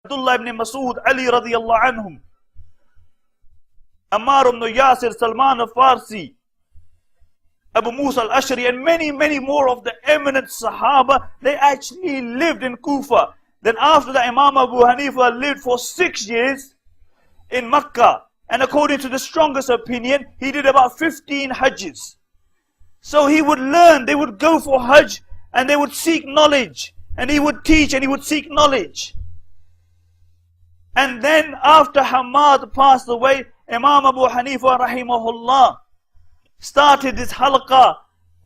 Abdullah ibn Mas'ud, Ali radiallahu anhum, Ammar ibn Yasir, Salman al-Farsi, Abu Musa al-Ashari, and many, many more of the eminent Sahaba, they actually lived in Kufa. Then after that, Imam Abu Hanifa lived for 6 years in Makkah. And according to the strongest opinion, he did about 15 Hajjs. So he would learn, they would go for Hajj, and they would seek knowledge. And he would teach, and he would seek knowledge. And then after Hamad passed away, Imam Abu Hanifa rahimahullah started his halqa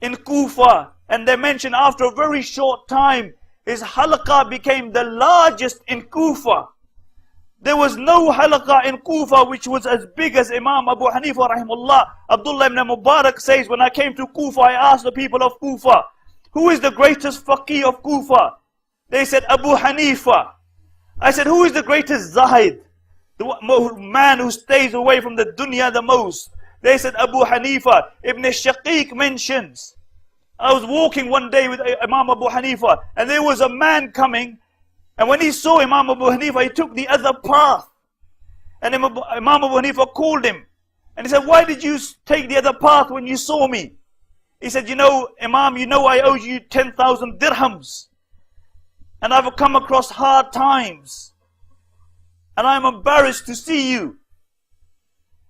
in Kufa. And they mentioned after a very short time, his halqa became the largest in Kufa. There was no halqa in Kufa which was as big as Imam Abu Hanifa rahimahullah. Abdullah ibn Mubarak says, when I came to Kufa, I asked the people of Kufa, who is the greatest faqih of Kufa? They said, Abu Hanifa. I said, who is the greatest zahid? The man who stays away from the dunya the most. They said, Abu Hanifa. Ibn Shaykh mentions, I was walking one day with Imam Abu Hanifa, and there was a man coming, and when he saw Imam Abu Hanifa, he took the other path. And Imam Abu Hanifa called him, and he said, why did you take the other path when you saw me? He said, you know, Imam, you know I owe you 10,000 dirhams. And I've come across hard times. And I'm embarrassed to see you.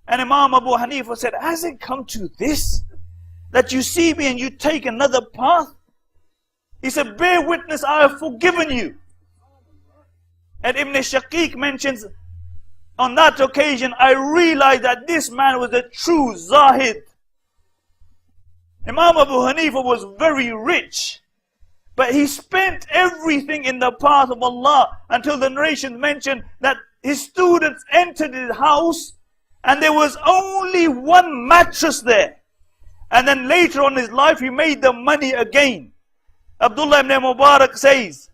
And Imam Abu Hanifa said, has it come to this? That you see me and you take another path? He said, bear witness, I have forgiven you. And Ibn Shaykh mentions, on that occasion, I realized that this man was a true Zahid. Imam Abu Hanifa was very rich, but he spent everything in the path of Allah until the narration mentioned that his students entered his house and there was only one mattress there. And then later on in his life, he made the money again. Abdullah ibn Mubarak says,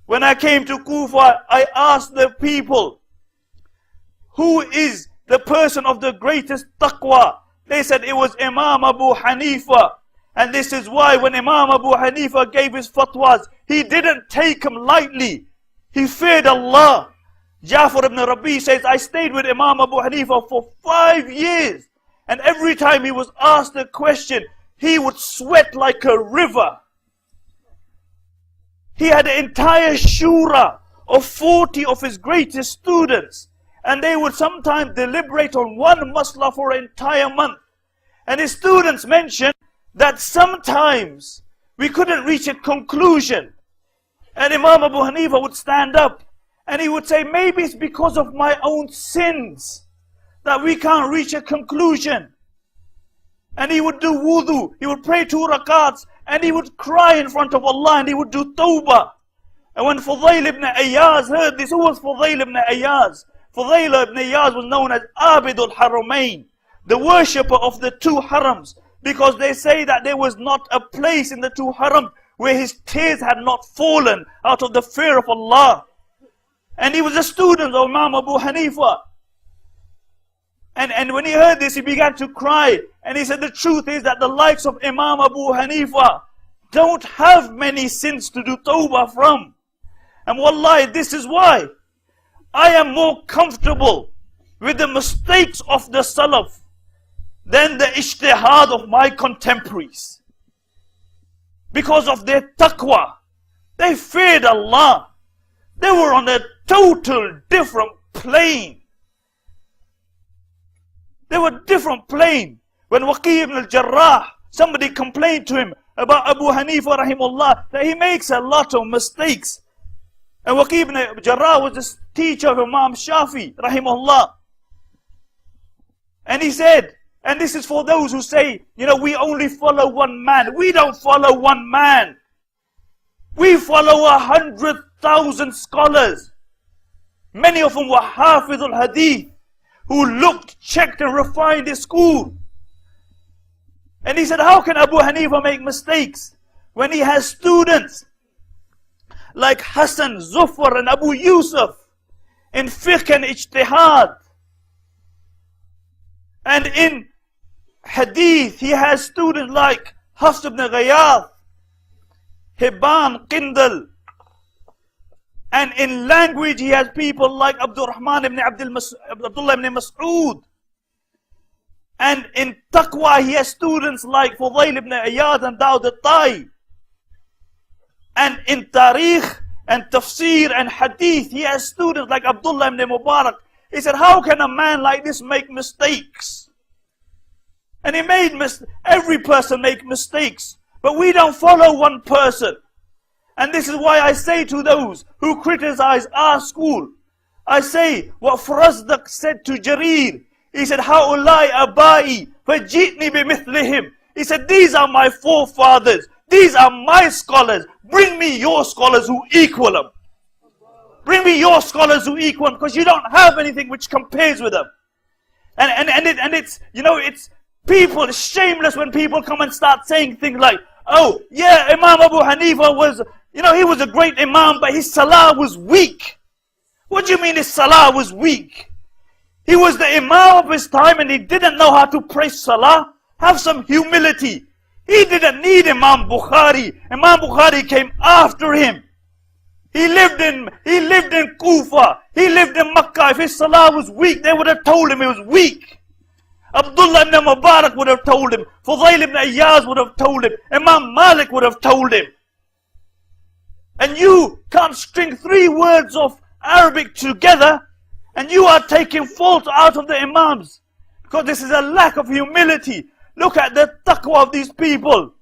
when I came to Kufa, I asked the people, who is the person of the greatest taqwa? They said it was Imam Abu Hanifa. And this is why when Imam Abu Hanifa gave his fatwas, he didn't take them lightly. He feared Allah. Ja'far ibn Rabi says, I stayed with Imam Abu Hanifa for 5 years. And every time he was asked a question, he would sweat like a river. He had an entire shura of 40 of his greatest students. And they would sometimes deliberate on one masla for an entire month. And his students mentioned that sometimes we couldn't reach a conclusion. And Imam Abu Hanifa would stand up and he would say, maybe it's because of my own sins that we can't reach a conclusion. And he would do wudu, he would pray 2 rakats, and he would cry in front of Allah, and he would do tawbah. And when Fudail ibn Ayaz heard this, who was Fudail ibn Ayaz? Fudail ibn Ayaz was known as Abidul Haramain, the worshipper of the 2 harams, because they say that there was not a place in the 2 haram where his tears had not fallen out of the fear of Allah. And he was a student of Imam Abu Hanifa. And when he heard this, he began to cry. And he said, the truth is that the likes of Imam Abu Hanifa don't have many sins to do tawbah from. And wallahi, this is why I am more comfortable with the mistakes of the Salaf than the ijtihad of my contemporaries. Because of their taqwa. They feared Allah. They were on a total different plane. They were different plane. When Waqi ibn al-Jarrah, somebody complained to him about Abu Hanifa rahimahullah, that he makes a lot of mistakes. And Waqi ibn al-Jarrah was the teacher of Imam Shafi rahimahullah. And he said, and this is for those who say, you know, we only follow one man. We don't follow one man. We follow 100,000 scholars. Many of them were Hafiz al-Hadith, who looked, checked and refined his school. And he said, how can Abu Hanifa make mistakes when he has students like Hassan, Zufar and Abu Yusuf in fiqh and ijtihad? And in hadith, he has students like Hafs ibn Ghayath, Hibban, Qindal, And in language, he has people like Abdullah ibn Mas'ud. And in taqwa, he has students like Fudail ibn Iyad and Dawud al-Tai. And in tarikh and tafsir and hadith, he has students like Abdullah ibn Mubarak. He said, how can a man like this make mistakes? And he made every person make mistakes. But we don't follow one person. And this is why I say to those who criticize our school, I say what Farazdaq said to Jarir. He said, Ha'ulai abai, fajitni bimithlihim. He said, these are my forefathers. These are my scholars. Bring me your scholars who equal them. Bring me your scholars who equal them, because you don't have anything which compares with them. And it's, you know, it's people, it's shameless when people come and start saying things like, oh, yeah, Imam Abu Hanifa was, you know, he was a great Imam, but his salah was weak. What do you mean his salah was weak? He was the Imam of his time and he didn't know how to pray salah. Have some humility. He didn't need Imam Bukhari. Imam Bukhari came after him. He lived in Kufa. He lived in Makkah. If his salah was weak, they would have told him it was weak. Abdullah ibn Mubarak would have told him. Fudail ibn Iyaz would have told him. Imam Malik would have told him. And you can't string 3 words of Arabic together, and you are taking fault out of the Imams. Because this is a lack of humility. Look at the taqwa of these people.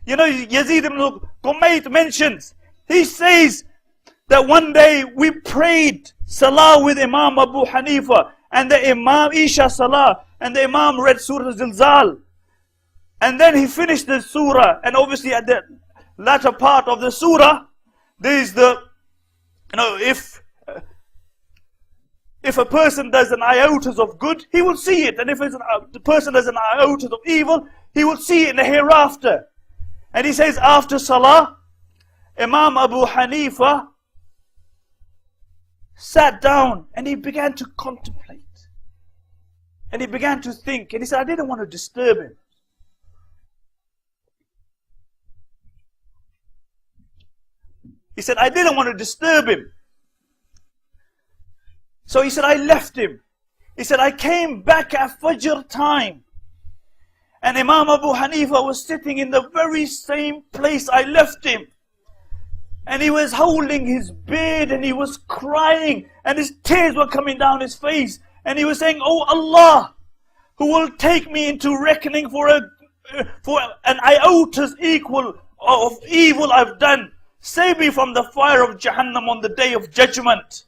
You know, Yazid ibn Qumayt mentions, he says that one day we prayed salah with Imam Abu Hanifa, and the Imam Isha Salah, and the Imam read Surah Zilzal. And then he finished the surah, and obviously at the latter part of the surah, there is the, you know, if a person does an iota of good, he will see it. And if the person does an iota of evil, he will see it in the hereafter. And he says, after salah, Imam Abu Hanifa sat down and he began to contemplate. And he began to think. And he said, I didn't want to disturb him. He said, I didn't want to disturb him. So he said, I left him. He said, I came back at Fajr time. And Imam Abu Hanifa was sitting in the very same place I left him. And he was holding his beard and he was crying. And his tears were coming down his face. And he was saying, oh Allah, who will take me into reckoning for an iota equal of evil I've done. Save me from the fire of Jahannam on the day of judgment.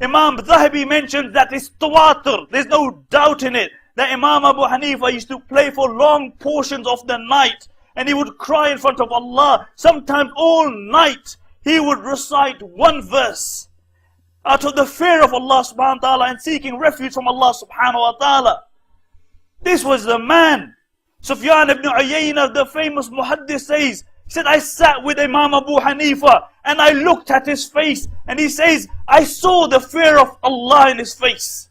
Imam Zahabi mentions that it's tawatur. There's no doubt in it. That Imam Abu Hanifa used to play for long portions of the night. And he would cry in front of Allah. Sometimes all night he would recite one verse. Out of the fear of Allah subhanahu wa ta'ala and seeking refuge from Allah subhanahu wa ta'ala. This was the man. Sufyan ibn Uyayna, the famous muhaddith, says, he said, I sat with Imam Abu Hanifa and I looked at his face. And he says, I saw the fear of Allah in his face.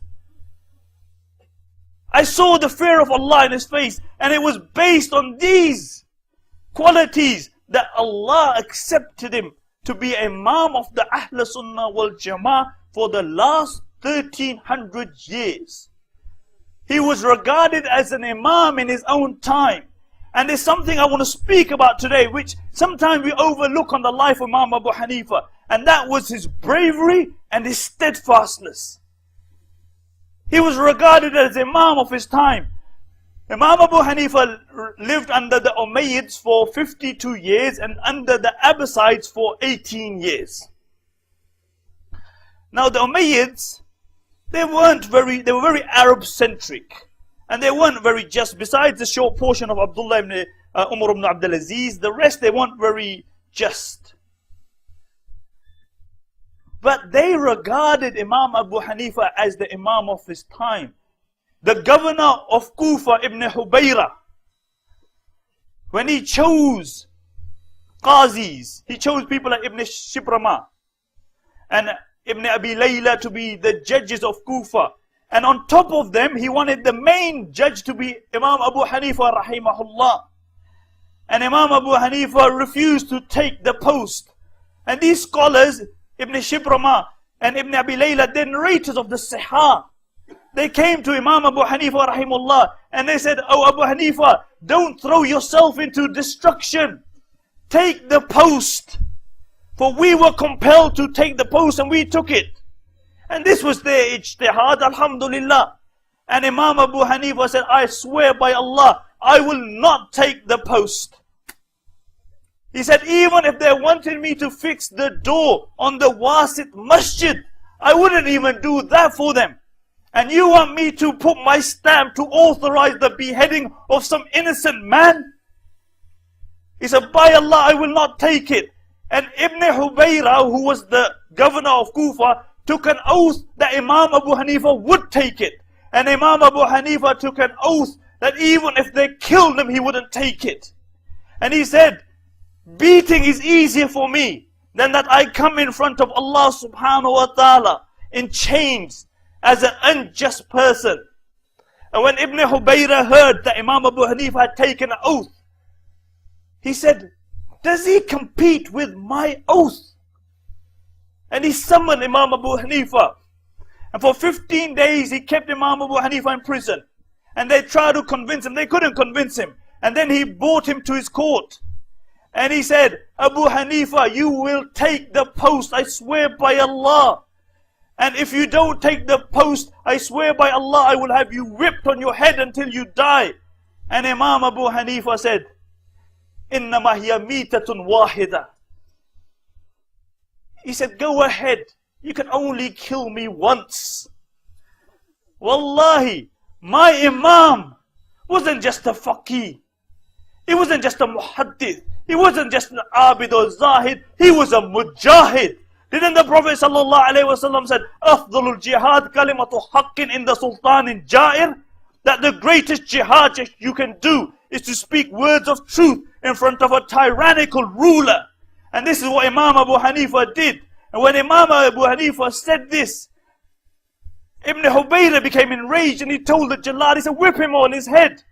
I saw the fear of Allah in his face. And it was based on these qualities that Allah accepted him to be Imam of the Ahl Sunnah wal Jama'ah for the last 1300 years. He was regarded as an Imam in his own time. And there's something I want to speak about today, which sometimes we overlook on the life of Imam Abu Hanifa. And that was his bravery and his steadfastness. He was regarded as Imam of his time. Imam Abu Hanifa lived under the Umayyads for 52 years and under the Abbasides for 18 years. Now the Umayyads, they were very Arab-centric. And they weren't very just. Besides the short portion of Abdullah ibn Umar ibn Abdul Aziz, the rest they weren't very just. But they regarded Imam Abu Hanifa as the Imam of his time. The governor of Kufa, Ibn Hubayra, when he chose Qazis, he chose people like Ibn Shibrama and Ibn Abi Layla to be the judges of Kufa. And on top of them, he wanted the main judge to be Imam Abu Hanifa rahimahullah. And Imam Abu Hanifa refused to take the post. And these scholars, Ibn Shibrama and Ibn Abi Layla, they're narrators of the Sihah. They came to Imam Abu Hanifa rahimullah and they said, "Oh Abu Hanifa, don't throw yourself into destruction. Take the post." For we were compelled to take the post and we took it. And this was their ijtihad, alhamdulillah. And Imam Abu Hanifa said, "I swear by Allah, I will not take the post." He said, even if they wanted me to fix the door on the Wasit Masjid, I wouldn't even do that for them. And you want me to put my stamp to authorize the beheading of some innocent man? He said, by Allah, I will not take it. And Ibn Hubayra, who was the governor of Kufa, took an oath that Imam Abu Hanifa would take it. And Imam Abu Hanifa took an oath that even if they killed him, he wouldn't take it. And he said, beating is easier for me than that I come in front of Allah subhanahu wa ta'ala in chains as an unjust person. And when Ibn Hubayra heard that Imam Abu Hanifa had taken an oath, he said, does he compete with my oath? And he summoned Imam Abu Hanifa. And for 15 days he kept Imam Abu Hanifa in prison. And they tried to convince him. They couldn't convince him. And then he brought him to his court. And he said, Abu Hanifa, you will take the post, I swear by Allah. And if you don't take the post, I swear by Allah, I will have you whipped on your head until you die. And Imam Abu Hanifa said, إِنَّمَا هِيَ مِيتَةٌ وَاحِدَةٌ. He said, go ahead. You can only kill me once. Wallahi, my Imam wasn't just a faqih. He wasn't just a muhaddith. He wasn't just an abid or zahid. He was a mujahid. Didn't the Prophet ﷺ said, أَفْضَلُ الْجِهَادِ كَلِمَةُ حَقٍّ إِنْ the Sultan Ja'ir? That the greatest jihad you can do is to speak words of truth in front of a tyrannical ruler. And this is what Imam Abu Hanifa did. And when Imam Abu Hanifa said this, Ibn Hubayra became enraged and he told the Jalad, he said, whip him on his head.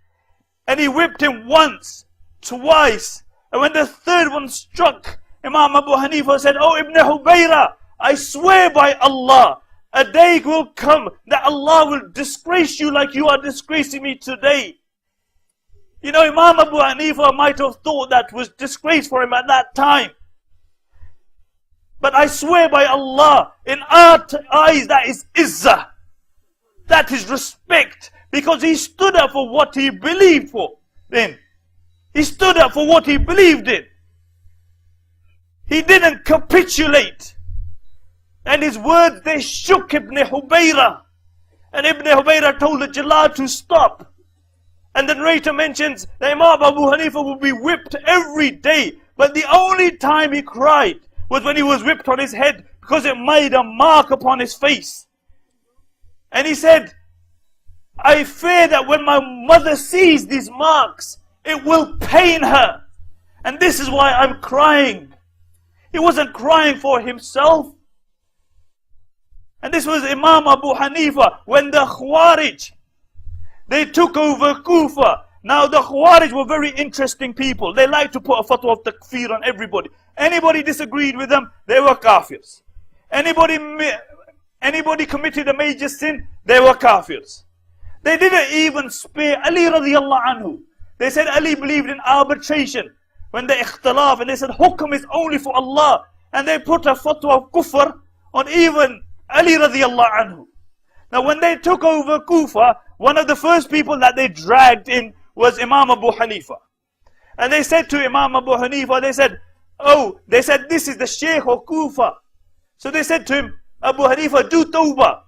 And he whipped him once, twice. And when the third one struck, Imam Abu Hanifa said, oh Ibn Hubayra, I swear by Allah, a day will come that Allah will disgrace you like you are disgracing me today. You know, Imam Abu Hanifa might have thought that was disgrace for him at that time. But I swear by Allah, in our eyes that is izzah. That is respect. Because he stood up for what he believed for. Then he stood up for what he believed in. He didn't capitulate. And his words, they shook Ibn Hubayra. And Ibn Hubayra told the Jalad to stop. And the narrator mentions that Imam Abu Hanifa would be whipped every day. But the only time he cried was when he was whipped on his head, because it made a mark upon his face. And he said, I fear that when my mother sees these marks, it will pain her. And this is why I'm crying. He wasn't crying for himself. And this was Imam Abu Hanifa when the Khawarij, they took over Kufa. Now the Khawarij were very interesting people. They liked to put a fatwa of takfir on everybody. Anybody disagreed with them, they were kafirs. Anybody committed a major sin, they were kafirs. They didn't even spare Ali radiallahu anhu. They said Ali believed in arbitration. When they ikhtilaf, and they said hukm is only for Allah. And they put a fatwa of kufr on even Ali radiallahu anhu. Now when they took over Kufa, one of the first people that they dragged in was Imam Abu Hanifa. And they said to Imam Abu Hanifa, they said, this is the Shaykh of Kufa. So they said to him, Abu Hanifa, do tawbah.